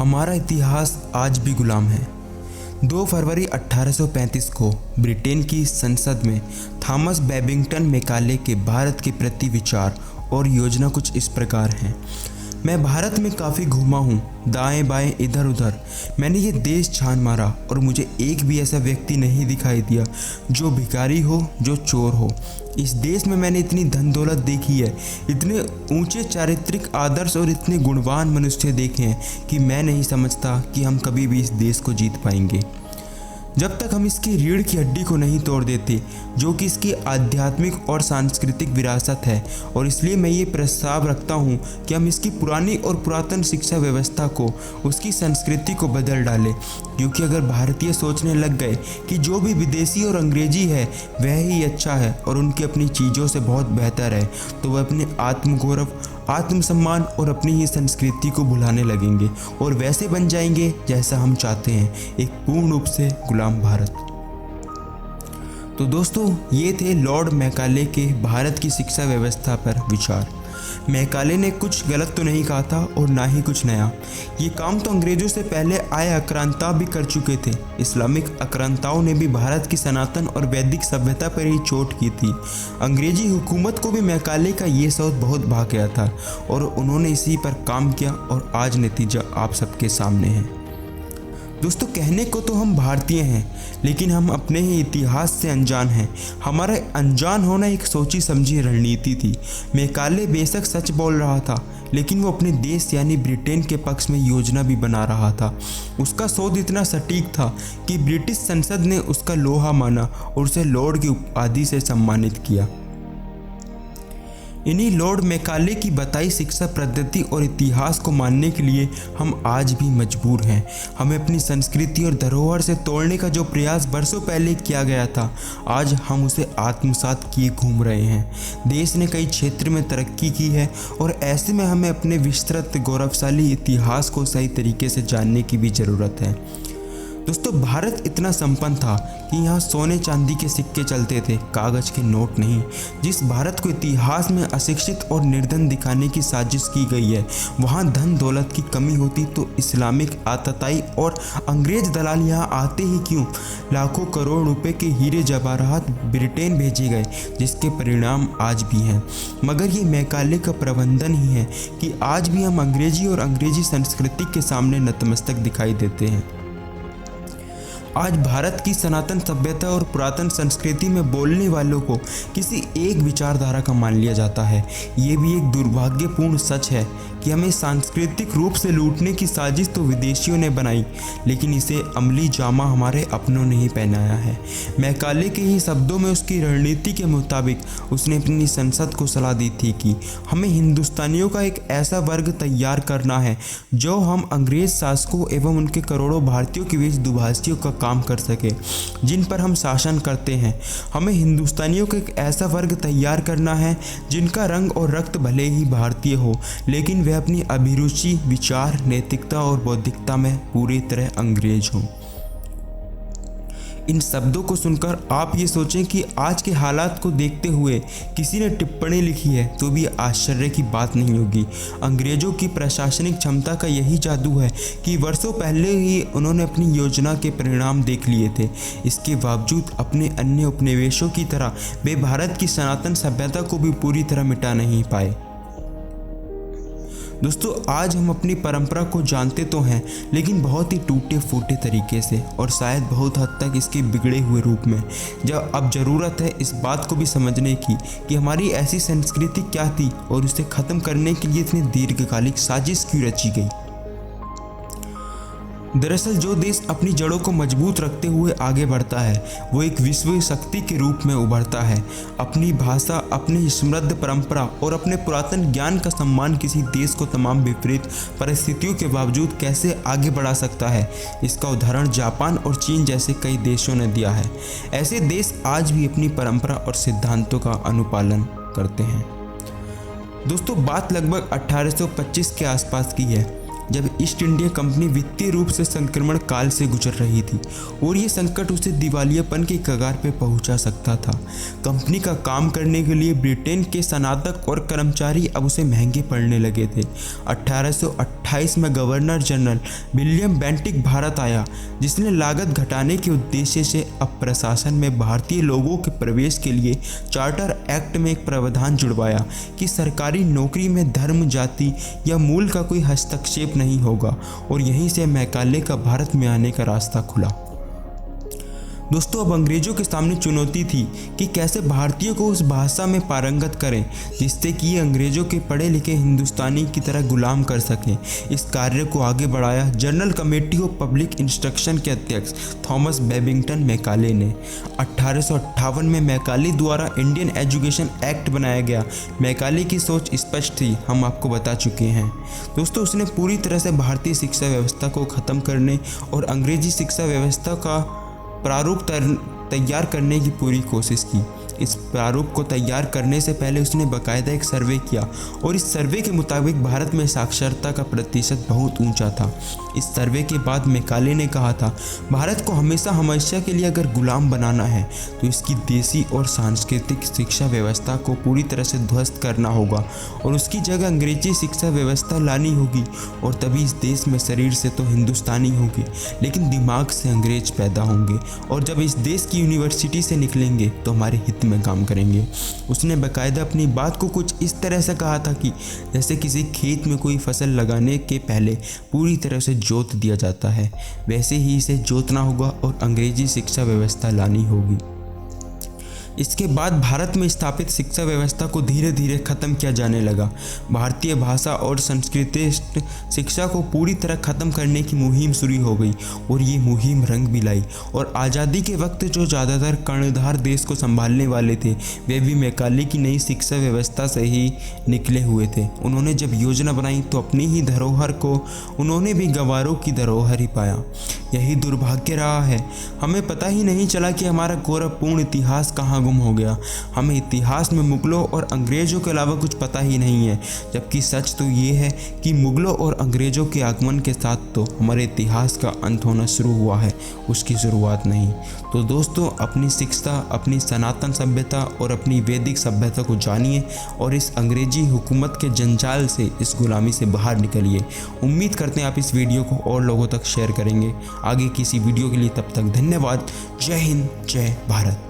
हमारा इतिहास आज भी गुलाम है। 2 फरवरी 1835 को ब्रिटेन की संसद में थॉमस बेबिंगटन मैकाले के भारत के प्रति विचार और योजना कुछ इस प्रकार हैं। मैं भारत में काफ़ी घूमा हूँ, दाएं बाएं इधर उधर मैंने ये देश छान मारा और मुझे एक भी ऐसा व्यक्ति नहीं दिखाई दिया जो भिखारी हो, जो चोर हो। इस देश में मैंने इतनी धन दौलत देखी है, इतने ऊंचे चारित्रिक आदर्श और इतने गुणवान मनुष्य देखे हैं कि मैं नहीं समझता कि हम कभी भी इस देश को जीत पाएंगे जब तक हम इसकी रीढ़ की हड्डी को नहीं तोड़ देते, जो कि इसकी आध्यात्मिक और सांस्कृतिक विरासत है। और इसलिए मैं ये प्रस्ताव रखता हूँ कि हम इसकी पुरानी और पुरातन शिक्षा व्यवस्था को, उसकी संस्कृति को बदल डालें। क्योंकि अगर भारतीय सोचने लग गए कि जो भी विदेशी और अंग्रेजी है वह ही अच्छा है और उनकी अपनी चीज़ों से बहुत बेहतर है, तो वह अपने आत्मगौरव, आत्मसम्मान और अपनी ही संस्कृति को भुलाने लगेंगे और वैसे बन जाएंगे जैसा हम चाहते हैं, एक पूर्ण रूप से गुलाम भारत। तो दोस्तों, ये थे लॉर्ड मैकाले के भारत की शिक्षा व्यवस्था पर विचार। मैकाले ने कुछ गलत तो नहीं कहा था और ना ही कुछ नया। ये काम तो अंग्रेजों से पहले आए आक्रांता भी कर चुके थे। इस्लामिक आक्रांताओं ने भी भारत की सनातन और वैदिक सभ्यता पर ही चोट की थी। अंग्रेजी हुकूमत को भी मैकाले का ये सोच बहुत भा गया था और उन्होंने इसी पर काम किया और आज नतीजा आप सबके सामने है। दोस्तों, कहने को तो हम भारतीय हैं, लेकिन हम अपने ही इतिहास से अनजान हैं। हमारा अनजान होना एक सोची समझी रणनीति थी। मैकाले बेशक सच बोल रहा था, लेकिन वो अपने देश यानी ब्रिटेन के पक्ष में योजना भी बना रहा था। उसका शोध इतना सटीक था कि ब्रिटिश संसद ने उसका लोहा माना और उसे लॉर्ड की उपाधि से सम्मानित किया। इन्हीं लॉर्ड मैकाले की बताई शिक्षा पद्धति और इतिहास को मानने के लिए हम आज भी मजबूर हैं। हमें अपनी संस्कृति और धरोहर से तोड़ने का जो प्रयास बरसों पहले किया गया था, आज हम उसे आत्मसात किए घूम रहे हैं। देश ने कई क्षेत्र में तरक्की की है और ऐसे में हमें अपने विस्तृत गौरवशाली इतिहास को सही तरीके से जानने की भी ज़रूरत है। दोस्तों, भारत इतना संपन्न था कि यहाँ सोने चांदी के सिक्के चलते थे, कागज के नोट नहीं। जिस भारत को इतिहास में अशिक्षित और निर्धन दिखाने की साजिश की गई है, वहाँ धन दौलत की कमी होती तो इस्लामिक आतताई और अंग्रेज दलाल यहाँ आते ही क्यों? लाखों करोड़ रुपए के हीरे जवाहरात ब्रिटेन भेजे गए, जिसके परिणाम आज भी हैं। मगर ये मैकाले का प्रबंधन ही है कि आज भी हम अंग्रेजी और अंग्रेजी संस्कृति के सामने नतमस्तक दिखाई देते हैं। आज भारत की सनातन सभ्यता और पुरातन संस्कृति में बोलने वालों को किसी एक विचारधारा का मान लिया जाता है। ये भी एक दुर्भाग्यपूर्ण सच है कि हमें सांस्कृतिक रूप से लूटने की साजिश तो विदेशियों ने बनाई, लेकिन इसे अमली जामा हमारे अपनों ने ही पहनाया है। मैकाले के ही शब्दों में उसकी रणनीति के मुताबिक उसने अपनी संसद को सलाह दी थी कि हमें हिंदुस्तानियों का एक ऐसा वर्ग तैयार करना है जो हम अंग्रेज शासकों एवं उनके करोड़ों भारतीयों के बीच दुभाषियों का काम कर सके, जिन पर हम शासन करते हैं। हमें हिंदुस्तानियों का एक ऐसा वर्ग तैयार करना है जिनका रंग और रक्त भले ही भारतीय हो, लेकिन वे अपनी अभिरुचि, विचार, नैतिकता और बौद्धिकता में पूरी तरह अंग्रेज हों। इन शब्दों को सुनकर आप ये सोचें कि आज के हालात को देखते हुए किसी ने टिप्पणी लिखी है तो भी आश्चर्य की बात नहीं होगी। अंग्रेजों की प्रशासनिक क्षमता का यही जादू है कि वर्षों पहले ही उन्होंने अपनी योजना के परिणाम देख लिए थे। इसके बावजूद अपने अन्य उपनिवेशों की तरह वे भारत की सनातन सभ्यता को भी पूरी तरह मिटा नहीं पाए। दोस्तों, आज हम अपनी परंपरा को जानते तो हैं, लेकिन बहुत ही टूटे फूटे तरीके से और शायद बहुत हद तक इसके बिगड़े हुए रूप में। जब अब ज़रूरत है इस बात को भी समझने की कि हमारी ऐसी संस्कृति क्या थी और उसे ख़त्म करने के लिए इतनी दीर्घकालिक साजिश क्यों रची गई। दरअसल जो देश अपनी जड़ों को मजबूत रखते हुए आगे बढ़ता है, वो एक विश्व शक्ति के रूप में उभरता है। अपनी भाषा, अपनी समृद्ध परंपरा और अपने पुरातन ज्ञान का सम्मान किसी देश को तमाम विपरीत परिस्थितियों के बावजूद कैसे आगे बढ़ा सकता है, इसका उदाहरण जापान और चीन जैसे कई देशों ने दिया है। ऐसे देश आज भी अपनी परंपरा और सिद्धांतों का अनुपालन करते हैं। दोस्तों, बात लगभग 1825 के आसपास की है। जब ईस्ट इंडिया कंपनी वित्तीय रूप से संक्रमण काल से गुजर रही थी और ये संकट उसे दिवालियापन के कगार पर पहुंचा सकता था। कंपनी का काम करने के लिए ब्रिटेन के स्नातक और कर्मचारी अब उसे महंगे पड़ने लगे थे। 1828 में governor general William Bentinck Bharat आया, जिसने लागत घटाने के उद्देश्य से अब प्रशासन में भारतीय लोगों के प्रवेश के लिए चार्टर एक्ट में एक प्रावधान जुड़वाया कि सरकारी नौकरी में धर्म, जाति या मूल का कोई हस्तक्षेप नहीं होगा, और यहीं से मैकाले का भारत में आने का रास्ता खुला। दोस्तों, अब अंग्रेजों के सामने चुनौती थी कि कैसे भारतीयों को उस भाषा में पारंगत करें जिससे कि ये अंग्रेजों के पढ़े लिखे हिंदुस्तानी की तरह गुलाम कर सकें। इस कार्य को आगे बढ़ाया general committee of public instruction के अध्यक्ष थॉमस बेबिंगटन मैकाले ने। 1858 में मैकाले द्वारा इंडियन एजुकेशन एक्ट बनाया गया। मैकाले की सोच स्पष्ट थी, हम आपको बता चुके हैं। दोस्तों, उसने पूरी तरह से भारतीय शिक्षा व्यवस्था को ख़त्म करने और अंग्रेजी शिक्षा व्यवस्था का प्रारूप तैयार करने की पूरी कोशिश की। इस प्रारूप को तैयार करने से पहले उसने बाकायदा एक सर्वे किया और इस सर्वे के मुताबिक भारत में साक्षरता का प्रतिशत बहुत ऊंचा था। इस सर्वे के बाद मैकाले ने कहा था, भारत को हमेशा के लिए अगर गुलाम बनाना है तो इसकी देसी और सांस्कृतिक शिक्षा व्यवस्था को पूरी तरह से ध्वस्त करना होगा और उसकी जगह अंग्रेजी शिक्षा व्यवस्था लानी होगी, और तभी इस देश में शरीर से तो हिंदुस्तानी होंगे लेकिन दिमाग से अंग्रेज पैदा होंगे, और जब इस देश की यूनिवर्सिटी से निकलेंगे तो हमारे हित में काम करेंगे। उसने बाकायदा अपनी बात को कुछ इस तरह से कहा था कि जैसे किसी खेत में कोई फसल लगाने के पहले पूरी तरह से जोत दिया जाता है, वैसे ही इसे जोतना होगा और अंग्रेजी शिक्षा व्यवस्था लानी होगी। इसके बाद भारत में स्थापित शिक्षा व्यवस्था को धीरे धीरे ख़त्म किया जाने लगा। भारतीय भाषा और संस्कृति शिक्षा को पूरी तरह ख़त्म करने की मुहिम शुरू हो गई, और ये मुहिम रंग भी लाई। और आज़ादी के वक्त जो ज़्यादातर कर्णधार देश को संभालने वाले थे वे भी मैकाले की नई शिक्षा व्यवस्था से ही निकले हुए थे। उन्होंने जब योजना बनाई तो अपनी ही धरोहर को उन्होंने भी गंवारों की धरोहर ही पाया। यही दुर्भाग्य रहा है, हमें पता ही नहीं चला कि हमारा गौरवपूर्ण इतिहास कहाँ गुम हो गया। हमें इतिहास में मुगलों और अंग्रेज़ों के अलावा कुछ पता ही नहीं है, जबकि सच तो ये है कि मुगलों और अंग्रेज़ों के आगमन के साथ तो हमारे इतिहास का अंत होना शुरू हुआ है, उसकी शुरुआत नहीं। तो दोस्तों, अपनी शिक्षा, अपनी सनातन सभ्यता और अपनी वैदिक सभ्यता को जानिए और इस अंग्रेजी हुकूमत के जंजाल से, इस गुलामी से बाहर निकलिए। उम्मीद करते हैं आप इस वीडियो को और लोगों तक शेयर करेंगे। आगे किसी वीडियो के लिए तब तक धन्यवाद। जय हिंद, जय भारत।